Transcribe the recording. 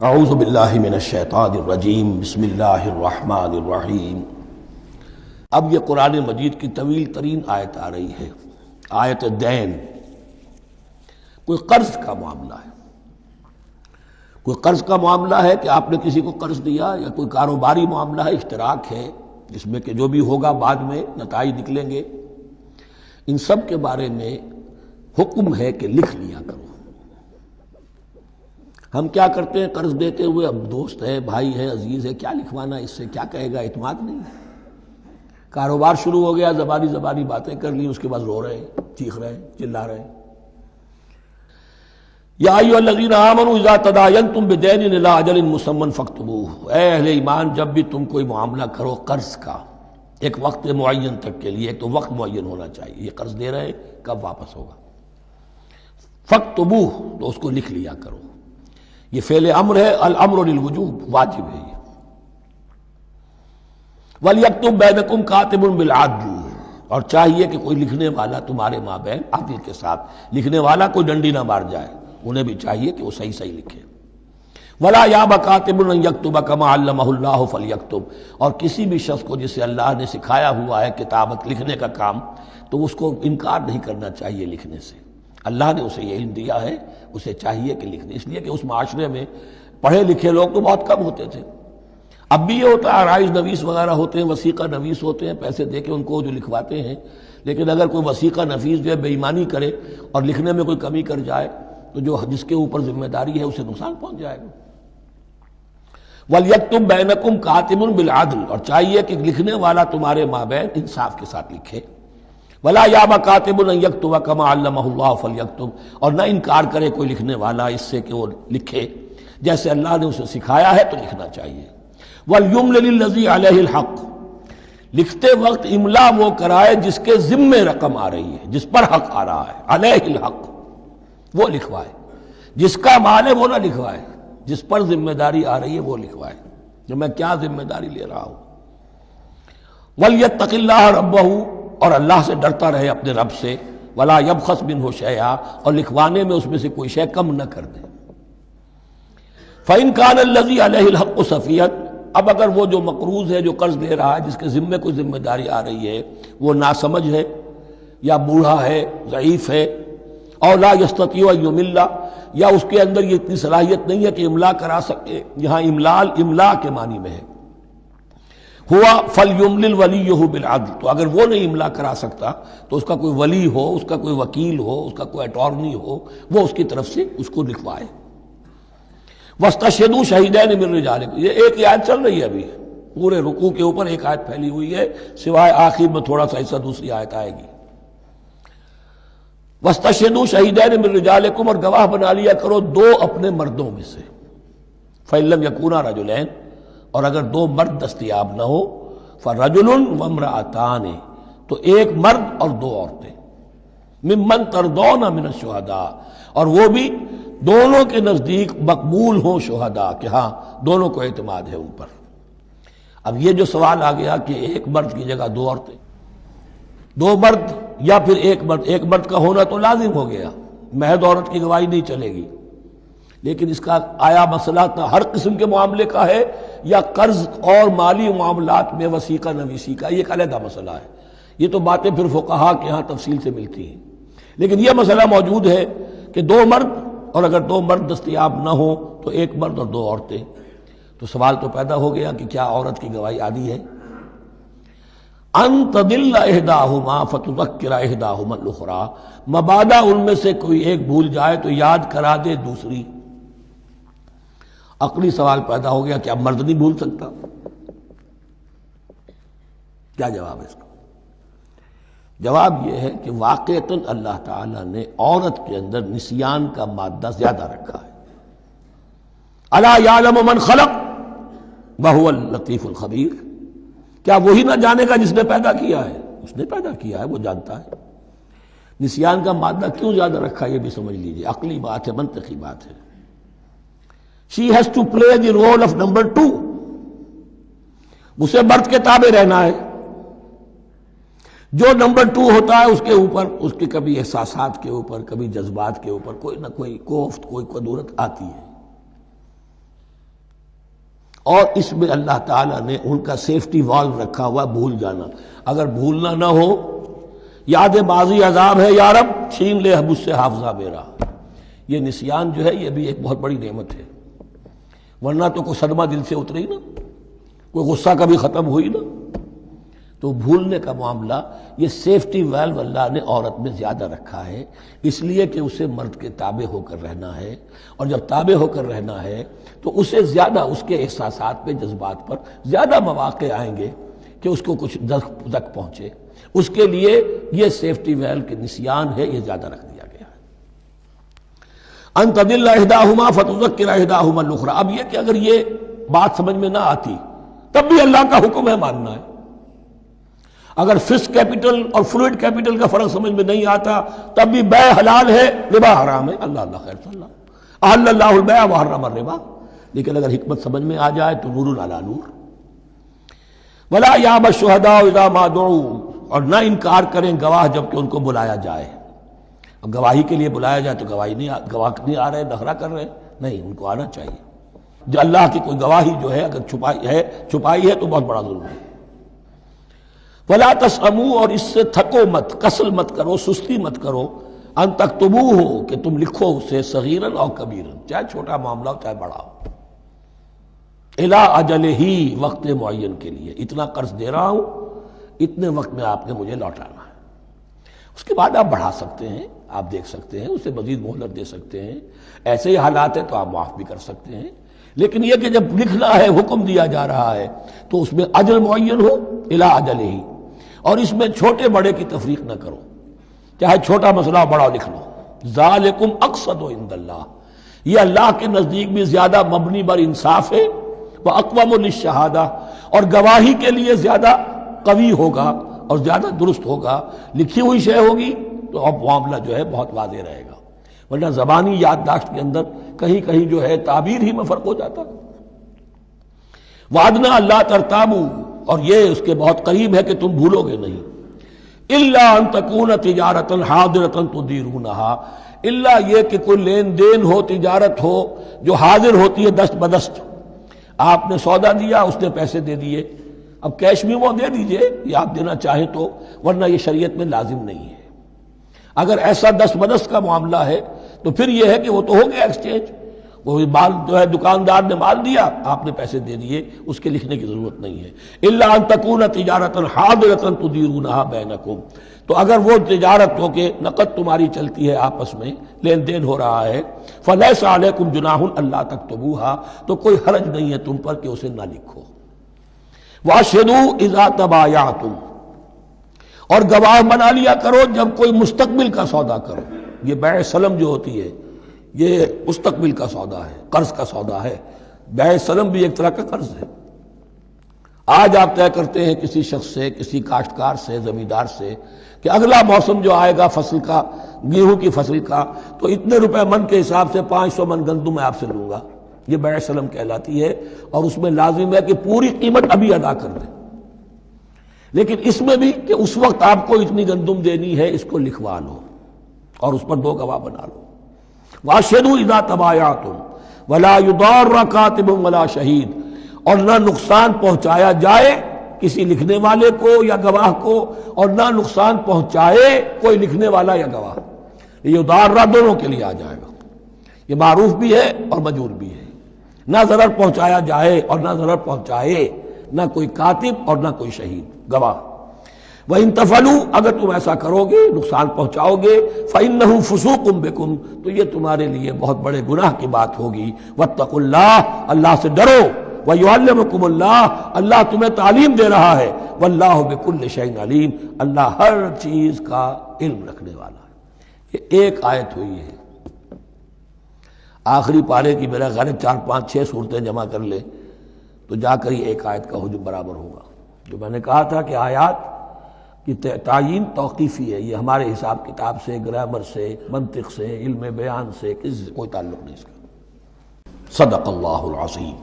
اعوذ باللہ من الشیطان الرجیم بسم اللہ الرحمن الرحیم۔ اب یہ قرآن مجید کی طویل ترین آیت آ رہی ہے، آیت دین۔ کوئی قرض کا معاملہ ہے، کوئی قرض کا معاملہ ہے کہ آپ نے کسی کو قرض دیا، یا کوئی کاروباری معاملہ ہے، اشتراک ہے جس میں کہ جو بھی ہوگا بعد میں نتائج نکلیں گے۔ ان سب کے بارے میں حکم ہے کہ لکھ لیا کرو۔ ہم کیا کرتے ہیں قرض دیتے ہوئے، اب دوست ہے، بھائی ہے، عزیز ہے، کیا لکھوانا، اس سے کیا کہے گا، اعتماد نہیں ہے۔ کاروبار شروع ہو گیا، زبانی باتیں کر لی، اس کے بعد رو رہے ہیں، چیخ رہے ہیں، چلا رہے ہیں۔ یا ایھا الذین آمنوا اذا تداینتم بدین الی اجل مسمى فاکتبوہ، اے اہل ایمان جب بھی تم کوئی معاملہ کرو قرض کا ایک وقت معین تک کے لیے، ایک تو وقت معین ہونا چاہیے، یہ قرض دے رہے ہیں کب واپس ہوگا، فاکتبوہ تو اس کو لکھ لیا کرو۔ یہ فعل امر ہے، الامر للوجوب، واجب ہے یہ۔ وَلْيَكْتُبْ بَيْنَكُمْ كَاتِبٌ بِالْعَدْلِ، اور چاہیے کہ کوئی لکھنے والا تمہارے مابین عدل کے ساتھ، لکھنے والا کوئی ڈنڈی نہ مار جائے، انہیں بھی چاہیے کہ وہ صحیح صحیح لکھے۔ وَلَا يَأْبَ كَاتِبٌ أَن يَكْتُبَ كَمَا عَلَّمَهُ اللَّهُ فَلْيَكْتُبْ، اور کسی بھی شخص کو جسے اللہ نے سکھایا ہوا ہے کتابت لکھنے کا کام، تو اس کو انکار نہیں کرنا چاہیے لکھنے سے۔ اللہ نے اسے یہ علم دیا ہے، اسے چاہیے کہ لکھنے، اس لیے کہ اس معاشرے میں پڑھے لکھے لوگ تو بہت کم ہوتے تھے۔ اب بھی یہ ہوتا ہے، عرائض نویس وغیرہ ہوتے ہیں، وثیقہ نویس ہوتے ہیں، پیسے دے کے ان کو جو لکھواتے ہیں، لیکن اگر کوئی وثیقہ نویس جو ہے بے ایمانی کرے اور لکھنے میں کوئی کمی کر جائے تو جو جس کے اوپر ذمہ داری ہے اسے نقصان پہنچ جائے گا۔ وَلْيَكْتُبْ بَيْنَكُمْ كَاتِبٌ بِالْعَدْلِ، اور چاہیے کہ لکھنے والا تمہارے مابین انصاف کے ساتھ لکھے۔ وَلَا يَأْبَ كَاتِبٌ أَن يَكْتُبَ كَمَا عَلَّمَهُ اللَّهُ فَلْيَكْتُبْ، اور نہ انکار کرے کوئی لکھنے والا اس سے کہ وہ لکھے جیسے اللہ نے اسے سکھایا ہے، تو لکھنا چاہیے۔ وَلْيُمْلِلِ الَّذِي عَلَيْهِ الْحَقُّ، لکھتے وقت املا وہ کرائے جس کے ذمے رقم آ رہی ہے، جس پر حق آ رہا ہے، علیہ الحق، وہ لکھوائے۔ جس کا مال ہے وہ نہ لکھوائے، جس پر ذمہ داری آ رہی ہے وہ لکھوائے، کہ میں کیا ذمہ داری لے رہا ہوں۔ وَلْيَتَّقِ اللَّهَ رَبَّهُ، اور اللہ سے ڈرتا رہے اپنے رب سے۔ وَلَا يَبْخَسْ مِنْهُ شَيْئًا، اور لکھوانے میں اس میں سے کوئی شے کم نہ کر دے۔ فَإِنْ كَانَ الَّذِي عَلَيْهِ الْحَقُّ سَفِيًّا، اب اگر وہ جو مقروض ہے، جو قرض دے رہا ہے، جس کے ذمے کوئی ذمہ داری آ رہی ہے، وہ ناسمجھ ہے یا بوڑھا ہے، ضعیف ہے، اور لا يستطيع ان يمل، یا اس کے اندر یہ اتنی صلاحیت نہیں ہے کہ املا کرا سکے، یہاں املا کے معنی میں ہے، ہوا فَلْيُمْلِلْ وَلِيُّهُ بِالْعَدْلِ، تو اگر وہ نہیں املا کرا سکتا تو اس کا کوئی ولی ہو، اس کا کوئی وکیل ہو، اس کا کوئی اٹارنی ہو، وہ اس کی طرف سے اس کو لکھوائے۔ وَاسْتَشْهِدُوا شَهِيدَيْنِ مِن رِجَالِكُمْ، یہ ایک ہی آیت چل رہی ہے، ابھی پورے رکوع کے اوپر ایک آیت پھیلی ہوئی ہے، سوائے آخر میں تھوڑا سا حصہ دوسری آیت آئے گی۔ وَاسْتَشْهِدُوا شَهِيدَيْنِ مِن رِجَالِكُمْ، اور گواہ بنا لیا کرو دو اپنے مردوں میں سے۔ فَإِن لَّمْ يَكُونَا رَجُلَيْنِ، اور اگر دو مرد دستیاب نہ ہو، فَرَجُلٌ وَامْرَأَتَانِ، تو ایک مرد اور دو عورتیں، ممن ترضون من الشہداء، اور وہ بھی دونوں کے نزدیک مقبول ہوں شہداء، کہ ہاں دونوں کو اعتماد ہے ان پر۔ اب یہ جو سوال آ گیا کہ ایک مرد کی جگہ دو عورتیں، دو مرد یا پھر ایک مرد کا ہونا تو لازم ہو گیا، محض عورت کی گواہی نہیں چلے گی، لیکن اس کا آیا مسئلہ ہر قسم کے معاملے کا ہے یا قرض اور مالی معاملات میں وثیقہ نویسی کا، یہ ایک علیحدہ مسئلہ ہے۔ یہ تو باتیں پھر فقہا کے ہاں تفصیل سے ملتی ہیں، لیکن یہ مسئلہ موجود ہے کہ دو مرد، اور اگر دو مرد دستیاب نہ ہو تو ایک مرد اور دو عورتیں، تو سوال تو پیدا ہو گیا کہ کیا عورت کی گواہی عادی ہے؟ ان تضل احداہما فتذکر احداہما الاخری، مبادا ان میں سے کوئی ایک بھول جائے تو یاد کرا دے دوسری۔ عقلی سوال پیدا ہو گیا کہ اب مرد نہیں بھول سکتا، کیا جواب ہے اس کا؟ جواب یہ ہے کہ واقعتاً اللہ تعالیٰ نے عورت کے اندر نسیان کا مادہ زیادہ رکھا ہے۔ الا یعلم من خلق وهو اللطیف الخبیر، کیا وہی نہ جانے گا جس نے پیدا کیا ہے؟ اس نے پیدا کیا ہے، وہ جانتا ہے۔ نسیان کا مادہ کیوں زیادہ رکھا یہ بھی سمجھ لیجیے، عقلی بات ہے، منطقی بات ہے۔ She has to play the role of number 2، اسے مرد کے تابع رہنا ہے۔ جو نمبر 2 ہوتا ہے اس کے اوپر، اس کے کبھی احساسات کے اوپر، کبھی جذبات کے اوپر کوئی نہ کوئی کوفت، کوئی قدورت آتی ہے۔ اور اس میں اللہ تعالیٰ نے ان کا سیفٹی والو رکھا ہوا بھول جانا. اگر بھولنا نہ ہو، یاد ماضی عذاب ہے یا رب چھین لے مجھ سے حافظہ میرا. یہ نسیان جو ہے یہ بھی ایک بہت بڑی نعمت ہے، ورنہ تو کوئی صدمہ دل سے اترے ہی نا، کوئی غصہ کبھی ختم ہوئی نا. تو بھولنے کا معاملہ یہ سیفٹی ویلو اللہ نے عورت میں زیادہ رکھا ہے، اس لیے کہ اسے مرد کے تابع ہو کر رہنا ہے، اور جب تابع ہو کر رہنا ہے تو اسے زیادہ اس کے احساسات پہ، جذبات پر زیادہ مواقع آئیں گے کہ اس کو کچھ دک پہنچے. اس کے لیے یہ سیفٹی ویل کے نسیان ہے، یہ زیادہ رکھ دیا گیا ہے. ان تضل احداہما فتذکر احداہما الاخری. اب یہ کہ اگر یہ بات سمجھ میں نہ آتی تب بھی اللہ کا حکم ہے ماننا ہے. اگر فسک کیپٹل اور فلوئڈ کیپٹل کا فرق سمجھ میں نہیں آتا تب بھی بیع حلال ہے، ربا حرام ہے. اللہ خیر صلی اللہ احل اللہ البیع وحرم الربا. لیکن اگر حکمت سمجھ میں آ جائے تو نور علی نور. ولا یاب الشہداء اذا ما دعوا. اور نہ انکار کریں گواہ جب کہ ان کو بلایا جائے. اب گواہی کے لیے بلایا جائے تو گواہ نہیں آ رہے، نخرہ کر رہے، نہیں، ان کو آنا چاہیے. جو اللہ کی کوئی گواہی جو ہے اگر چھپائی ہے تو بہت بڑا ظلم ہے. ولا تسأموا. اور اس سے تھکو مت، کسل مت کرو، سستی مت کرو. ان تکتبوہ ہو کہ تم لکھو اسے صغیرا او کبیرا، چاہے چھوٹا معاملہ ہو چاہے بڑا ہو. الی اجلہ، وقت معین کے لیے. اتنا قرض دے رہا ہوں، اتنے وقت میں آپ نے مجھے لوٹانا ہے. اس کے بعد آپ بڑھا سکتے ہیں، آپ دیکھ سکتے ہیں، اسے مزید مہلت دے سکتے ہیں. ایسے ہی حالات ہیں تو آپ معاف بھی کر سکتے ہیں. لیکن یہ کہ جب لکھنا ہے، حکم دیا جا رہا ہے تو اس میں اجل معین ہو، الی اجلہ. اور اس میں چھوٹے بڑے کی تفریق نہ کرو، چاہے چھوٹا مسئلہ بڑا لکھ لو. ذالکم اقسط عند اللہ. یہ اللہ کے نزدیک بھی زیادہ مبنی بر انصاف ہے. واقوم للشہادہ. اور گواہی کے لیے زیادہ قوی ہوگا اور زیادہ درست ہوگا. لکھی ہوئی شے ہوگی تو اب معاملہ جو ہے بہت واضح رہے گا، ورنہ زبانی یادداشت کے اندر کہیں کہیں جو ہے تعبیر ہی میں فرق ہو جاتا. وعدنا اللہ ترتابوا. اور یہ اس کے بہت قریب ہے کہ تم بھولو گے نہیں. الا ان تکون تجارتا حاضرتا تدیرونہا. الا یہ کہ کوئی لین دین ہو، تجارت ہو جو حاضر ہوتی ہے دست بدست. آپ نے سودا دیا، اس نے پیسے دے دیے. اب کیش بھی وہ دے دیجئے یا آپ دینا چاہیں تو، ورنہ یہ شریعت میں لازم نہیں ہے. اگر ایسا دست بدست کا معاملہ ہے تو پھر یہ ہے کہ وہ تو ہو گیا ایکسچینج. وہ مال جو ہے دکاندار نے مال دیا، آپ نے پیسے دے دیے، اس کے لکھنے کی ضرورت نہیں ہے. الا ان تکون تجارتا حاضرتا تدیرونہا بینکم. تو اگر وہ تجارت ہو کہ نقد تمہاری چلتی ہے، آپس میں لین دین ہو رہا ہے، فلیس علیکم جناح الا تکتبوہا. تو کوئی حرج نہیں ہے تم پر کہ اسے نہ لکھو. واشہدوا اذا تبایعتم. اور گواہ بنا لیا کرو جب کوئی مستقبل کا سودا کرو. یہ بیع سلم جو ہوتی ہے یہ مستقبل کا سودا ہے، قرض کا سودا ہے. بیع سلم بھی ایک طرح کا قرض ہے. آج آپ طے کرتے ہیں کسی شخص سے، کسی کاشتکار سے، زمیندار سے کہ اگلا موسم جو آئے گا فصل کا، گیہوں کی فصل کا، تو اتنے روپے من کے حساب سے 500 من گندم میں آپ سے لوں گا. یہ بیع سلم کہلاتی ہے، اور اس میں لازم ہے کہ پوری قیمت ابھی ادا کر دیں. لیکن اس میں بھی کہ اس وقت آپ کو اتنی گندم دینی ہے، اس کو لکھوا لو اور اس پر 2 گواہ بنا لو. واشہدوا اذا تبایعتم ولا یضار کاتب ولا شہید. اور نہ نقصان پہنچایا جائے کسی لکھنے والے کو یا گواہ کو، اور نہ نقصان پہنچائے کوئی لکھنے والا یا گواہ. یہ یضار دونوں کے لیے آ جائے گا. یہ معروف بھی ہے اور مجور بھی ہے. نہ ضرر پہنچایا جائے اور نہ ضرر پہنچائے، نہ کوئی کاتب اور نہ کوئی شہید گواہ. وَإِن تَفْعَلُوا. اگر تم ایسا کرو گے، نقصان پہنچاؤ گے، فَإِنَّهُ فُسُوقٌ بِكُمْ. تو یہ تمہارے لیے بہت بڑے گناہ کی بات ہوگی. وَاتَّقُوا اللَّهَ. اللہ سے ڈرو. وَيُعَلِّمُكُمُ اللَّهُ. اللہ تمہیں تعلیم دے رہا ہے. وَاللَّهُ بِكُلِّ شَيْءٍ عَلِيمٌ. اللہ ہر چیز کا علم رکھنے والا ہے. یہ ایک آیت ہوئی ہے. آخری پارے کی میرا خیال 4 5 6 صورتیں جمع کر لے تو جا کر یہ ایک آیت کا حجم برابر ہوگا. جو میں نے کہا تھا کہ آیات کی تعیین توقیفی ہے، یہ ہمارے حساب کتاب سے، گرامر سے، منطق سے، علم بیان سے کوئی تعلق نہیں اس کا. صدق اللہ العظیم.